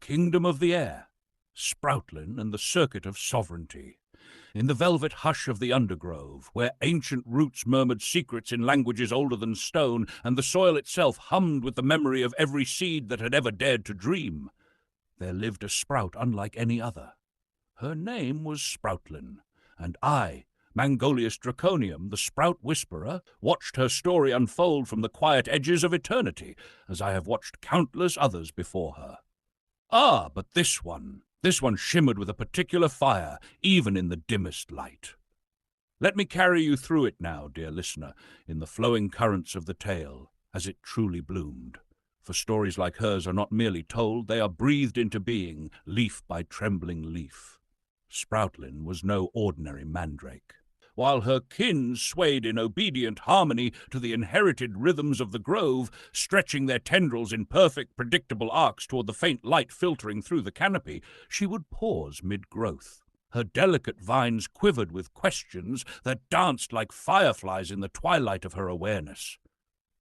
kingdom of the air, Sproutlyn and the circuit of sovereignty. In the velvet hush of the undergrove, where ancient roots murmured secrets in languages older than stone, and the soil itself hummed with the memory of every seed that had ever dared to dream, there lived a sprout unlike any other. Her name was Sproutlyn, and I, Mangolius Draconiam, the Sprout Whisperer, watched her story unfold from the quiet edges of eternity, as I have watched countless others before her. Ah, but this one shimmered with a particular fire, even in the dimmest light. Let me carry you through it now, dear listener, in the flowing currents of the tale, as it truly bloomed. For stories like hers are not merely told, they are breathed into being, leaf by trembling leaf. Sproutlyn was no ordinary mandrake. While her kin swayed in obedient harmony to the inherited rhythms of the grove, stretching their tendrils in perfect, predictable arcs toward the faint light filtering through the canopy, she would pause mid-growth. Her delicate vines quivered with questions that danced like fireflies in the twilight of her awareness.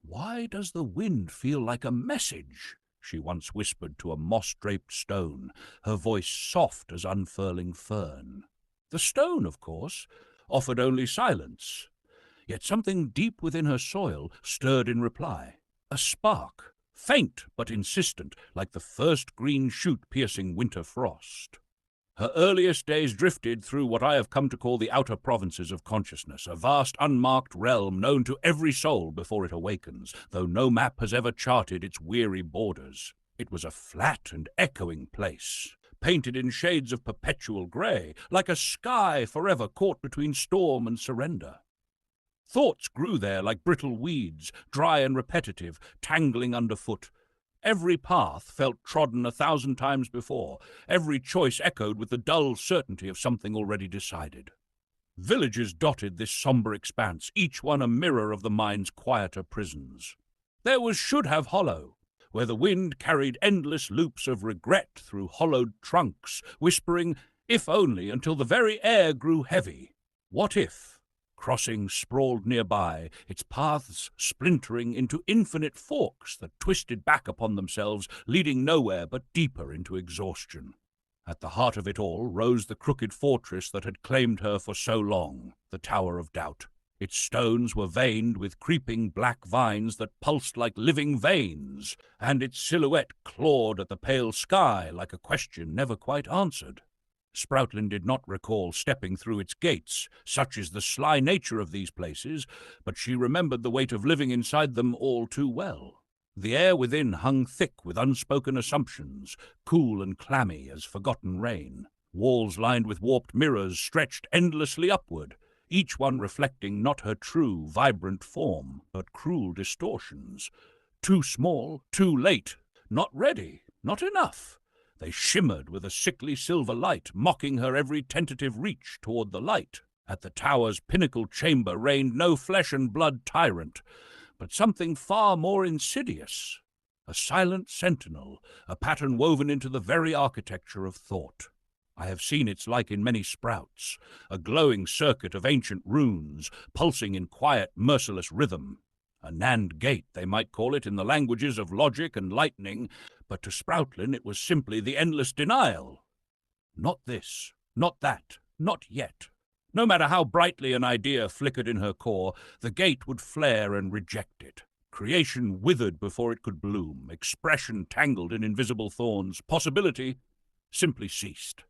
"Why does the wind feel like a message?" she once whispered to a moss-draped stone, her voice soft as unfurling fern. The stone, of course, offered only silence, yet something deep within her soil stirred in reply. A spark, faint but insistent, like the first green shoot piercing winter frost. Her earliest days drifted through what I have come to call the outer provinces of consciousness, a vast unmarked realm known to every soul before it awakens, though no map has ever charted its weary borders. It was a flat and echoing place, painted in shades of perpetual grey, like a sky forever caught between storm and surrender. Thoughts grew there like brittle weeds, dry and repetitive, tangling underfoot. Every path felt trodden 1,000 times before, every choice echoed with the dull certainty of something already decided. Villages dotted this sombre expanse, each one a mirror of the mind's quieter prisons. There was Should Have Hollow, where the wind carried endless loops of regret through hollowed trunks, whispering, if only, until the very air grew heavy. What if? Crossing sprawled nearby, its paths splintering into infinite forks that twisted back upon themselves, leading nowhere but deeper into exhaustion. At the heart of it all rose the crooked fortress that had claimed her for so long, the Tower of Doubt. Its stones were veined with creeping black vines that pulsed like living veins, and its silhouette clawed at the pale sky like a question never quite answered. Sproutlyn did not recall stepping through its gates, such is the sly nature of these places, but she remembered the weight of living inside them all too well. The air within hung thick with unspoken assumptions, cool and clammy as forgotten rain. Walls lined with warped mirrors stretched endlessly upward, each one reflecting not her true, vibrant form, but cruel distortions. Too small, too late, not ready, not enough. They shimmered with a sickly silver light, mocking her every tentative reach toward the light. At the tower's pinnacle chamber reigned no flesh and blood tyrant, but something far more insidious. A silent sentinel, a pattern woven into the very architecture of thought. I have seen its like in many sprouts, a glowing circuit of ancient runes, pulsing in quiet, merciless rhythm. A Nand gate, they might call it in the languages of logic and lightning, but to Sproutlyn it was simply the endless denial. Not this, not that, not yet. No matter how brightly an idea flickered in her core, the gate would flare and reject it. Creation withered before it could bloom, expression tangled in invisible thorns, possibility simply ceased.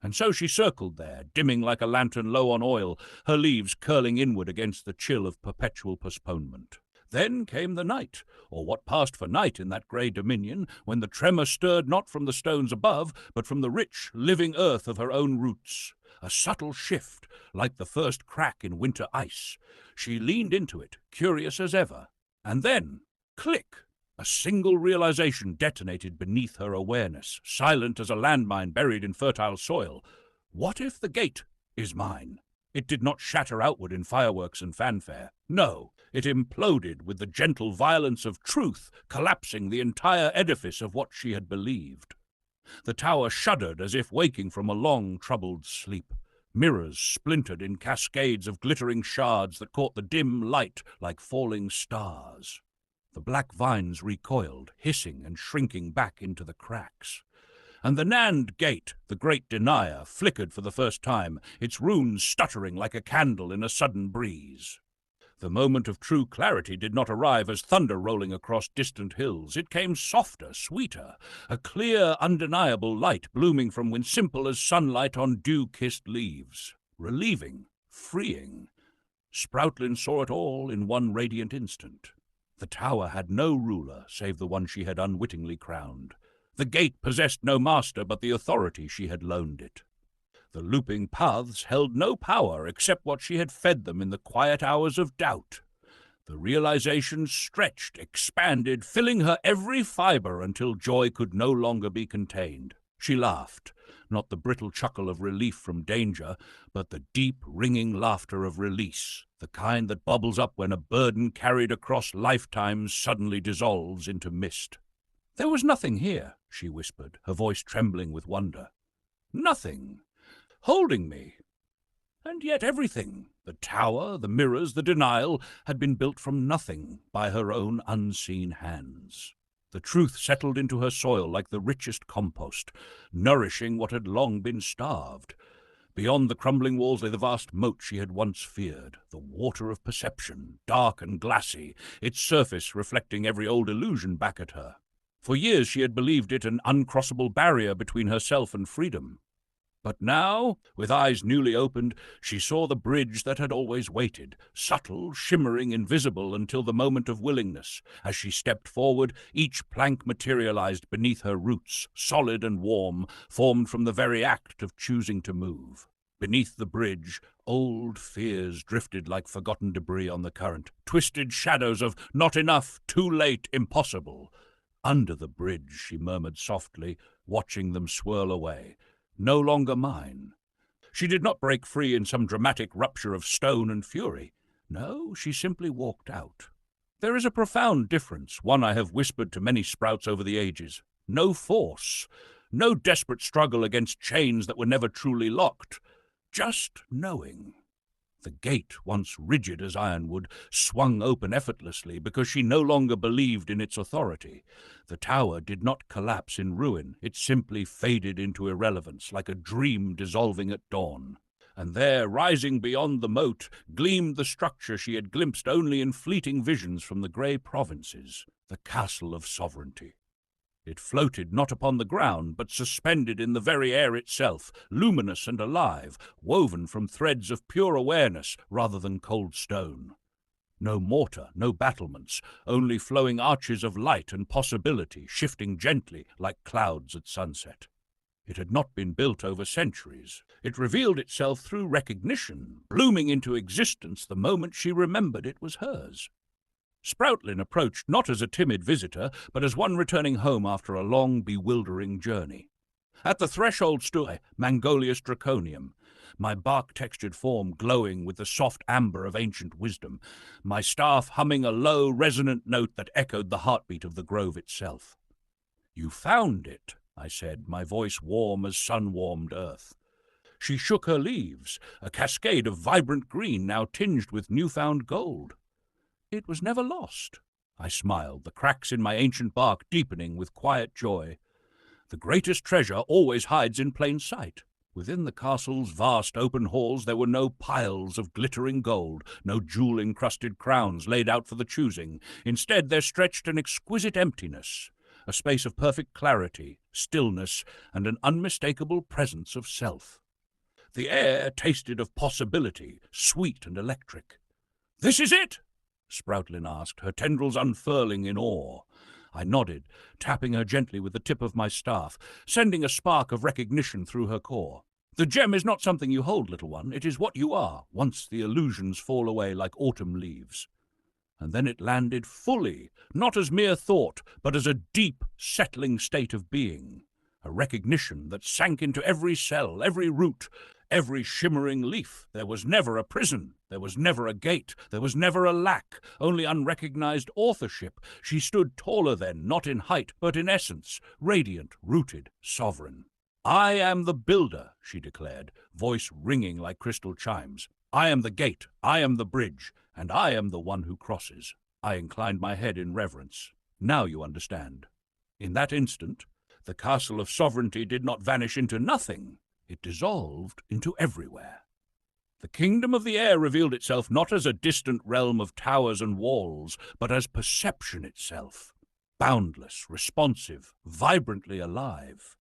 And so she circled there, dimming like a lantern low on oil, her leaves curling inward against the chill of perpetual postponement. Then came the night, or what passed for night in that grey dominion, when the tremor stirred not from the stones above, but from the rich, living earth of her own roots. A subtle shift, like the first crack in winter ice. She leaned into it, curious as ever. And then, click! A single realization detonated beneath her awareness, silent as a landmine buried in fertile soil. What if the gate is mine? It did not shatter outward in fireworks and fanfare. No, it imploded with the gentle violence of truth, collapsing the entire edifice of what she had believed. The tower shuddered as if waking from a long, troubled sleep. Mirrors splintered in cascades of glittering shards that caught the dim light like falling stars. The black vines recoiled, hissing and shrinking back into the cracks. And the Nand Gate, the great denier, flickered for the first time, its runes stuttering like a candle in a sudden breeze. The moment of true clarity did not arrive as thunder rolling across distant hills. It came softer, sweeter, a clear, undeniable light blooming from within, simple as sunlight on dew-kissed leaves. Relieving, freeing. Sproutlyn saw it all in one radiant instant. The tower had no ruler save the one she had unwittingly crowned. The gate possessed no master but the authority she had loaned it. The looping paths held no power except what she had fed them in the quiet hours of doubt. The realization stretched, expanded, filling her every fiber until joy could no longer be contained. She laughed, not the brittle chuckle of relief from danger, but the deep, ringing laughter of release, the kind that bubbles up when a burden carried across lifetimes suddenly dissolves into mist. "There was nothing here," she whispered, her voice trembling with wonder. "Nothing. Holding me. And yet everything, the tower, the mirrors, the denial, had been built from nothing by her own unseen hands. The truth settled into her soil like the richest compost, nourishing what had long been starved. Beyond the crumbling walls lay the vast moat she had once feared, the water of perception, dark and glassy, its surface reflecting every old illusion back at her. For years she had believed it an uncrossable barrier between herself and freedom. But now, with eyes newly opened, she saw the bridge that had always waited, subtle, shimmering, invisible until the moment of willingness. As she stepped forward, each plank materialized beneath her roots, solid and warm, formed from the very act of choosing to move. Beneath the bridge, old fears drifted like forgotten debris on the current, twisted shadows of not enough, too late, impossible. Under the bridge, she murmured softly, watching them swirl away. No longer mine. She did not break free in some dramatic rupture of stone and fury. No, she simply walked out. There is a profound difference, one I have whispered to many sprouts over the ages. No force, no desperate struggle against chains that were never truly locked. Just knowing. The gate, once rigid as ironwood, swung open effortlessly because she no longer believed in its authority. The tower did not collapse in ruin. It simply faded into irrelevance, like a dream dissolving at dawn. And there, rising beyond the moat, gleamed the structure she had glimpsed only in fleeting visions from the grey provinces, the castle of sovereignty. It floated not upon the ground, but suspended in the very air itself, luminous and alive, woven from threads of pure awareness rather than cold stone. No mortar, no battlements, only flowing arches of light and possibility, shifting gently like clouds at sunset. It had not been built over centuries. It revealed itself through recognition, blooming into existence the moment she remembered it was hers. Sproutlyn approached not as a timid visitor, but as one returning home after a long, bewildering journey. At the threshold stood Mangolius Draconiam, my bark-textured form glowing with the soft amber of ancient wisdom, my staff humming a low, resonant note that echoed the heartbeat of the grove itself. "You found it," I said, my voice warm as sun-warmed earth. She shook her leaves, a cascade of vibrant green now tinged with newfound gold. "It was never lost," I smiled, the cracks in my ancient bark deepening with quiet joy. "The greatest treasure always hides in plain sight." Within the castle's vast open halls there were no piles of glittering gold, no jewel-encrusted crowns laid out for the choosing. Instead there stretched an exquisite emptiness, a space of perfect clarity, stillness, and an unmistakable presence of self. The air tasted of possibility, sweet and electric. "This is it?" Sproutlyn asked, her tendrils unfurling in awe. I nodded, tapping her gently with the tip of my staff, sending a spark of recognition through her core. "The gem is not something you hold, little one. It is what you are, once the illusions fall away like autumn leaves." And then it landed fully, not as mere thought, but as a deep, settling state of being. A recognition that sank into every cell, every root, every shimmering leaf. There was never a prison, there was never a gate, there was never a lack, only unrecognized authorship. She stood taller then, not in height, but in essence, radiant, rooted, sovereign. "I am the builder," she declared, voice ringing like crystal chimes. "I am the gate, I am the bridge, and I am the one who crosses." I inclined my head in reverence. "Now you understand." In that instant, The castle of sovereignty did not vanish into nothing. It dissolved into everywhere. The kingdom of the air revealed itself not as a distant realm of towers and walls, but as perception itself, boundless, responsive, vibrantly alive.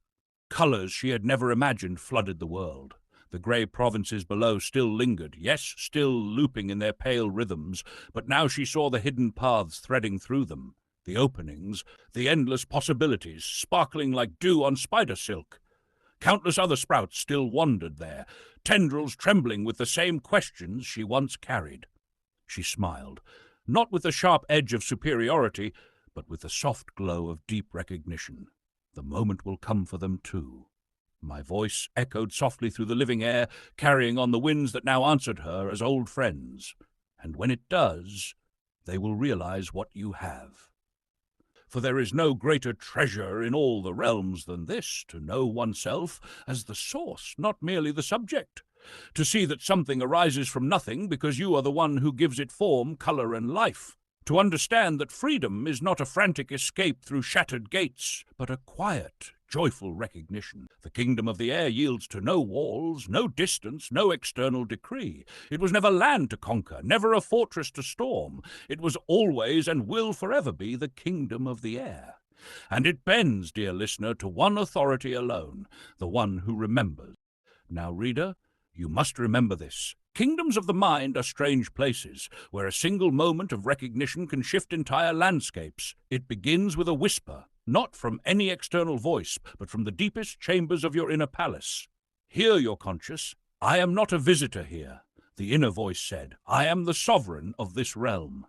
Colors she had never imagined flooded the world. The grey provinces below still lingered, yes, still looping in their pale rhythms, but now she saw the hidden paths threading through them, the openings, the endless possibilities, sparkling like dew on spider silk. Countless other sprouts still wandered there, tendrils trembling with the same questions she once carried. She smiled, not with the sharp edge of superiority, but with the soft glow of deep recognition. The moment will come for them too. My voice echoed softly through the living air, carrying on the winds that now answered her as old friends. And when it does, they will realize what you have. For there is no greater treasure in all the realms than this, to know oneself as the source, not merely the subject. To see that something arises from nothing because you are the one who gives it form, color, and life. To understand that freedom is not a frantic escape through shattered gates, but a quiet, joyful recognition. The kingdom of the air yields to no walls, no distance, no external decree. It was never land to conquer, never a fortress to storm. It was always and will forever be the kingdom of the air. And it bends, dear listener, to one authority alone, the one who remembers. Now, reader, you must remember this. Kingdoms of the mind are strange places, where a single moment of recognition can shift entire landscapes. It begins with a whisper, not from any external voice, but from the deepest chambers of your inner palace. Hear your conscious. I am not a visitor here, the inner voice said. I am the sovereign of this realm.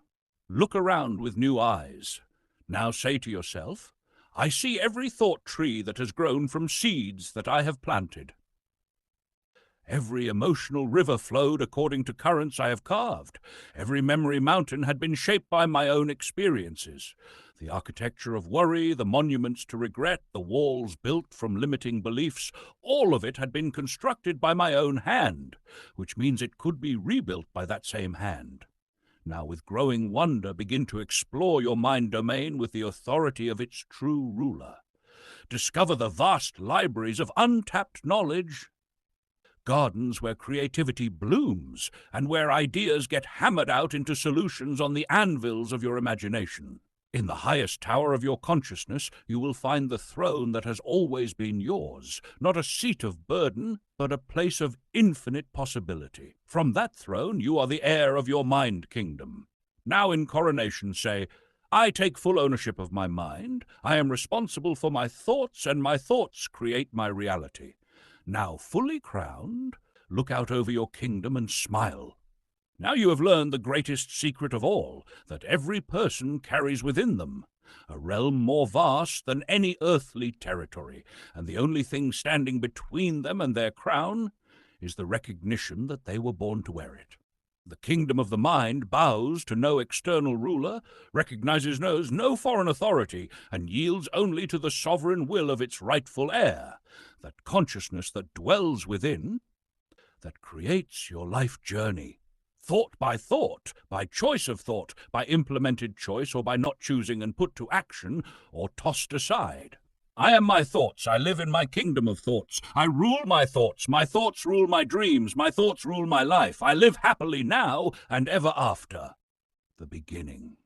Look around with new eyes. Now say to yourself, I see every thought tree that has grown from seeds that I have planted. Every emotional river flowed according to currents I have carved. Every memory mountain had been shaped by my own experiences. The architecture of worry, the monuments to regret, the walls built from limiting beliefs, all of it had been constructed by my own hand, which means it could be rebuilt by that same hand. Now with growing wonder begin to explore your mind domain with the authority of its true ruler. Discover the vast libraries of untapped knowledge, gardens where creativity blooms and where ideas get hammered out into solutions on the anvils of your imagination. In the highest tower of your consciousness, you will find the throne that has always been yours, not a seat of burden, but a place of infinite possibility. From that throne, you are the heir of your mind kingdom. Now in coronation say, I take full ownership of my mind. I am responsible for my thoughts, and my thoughts create my reality. Now, fully crowned, look out over your kingdom and smile. Now you have learned the greatest secret of all, that every person carries within them a realm more vast than any earthly territory, and the only thing standing between them and their crown is the recognition that they were born to wear it. The kingdom of the mind bows to no external ruler, recognizes no foreign authority, and yields only to the sovereign will of its rightful heir, that consciousness that dwells within, that creates your life journey. Thought, by choice of thought, by implemented choice, or by not choosing and put to action, or tossed aside. I am my thoughts. I live in my kingdom of thoughts. I rule my thoughts. My thoughts rule my dreams. My thoughts rule my life. I live happily now and ever after. The beginning.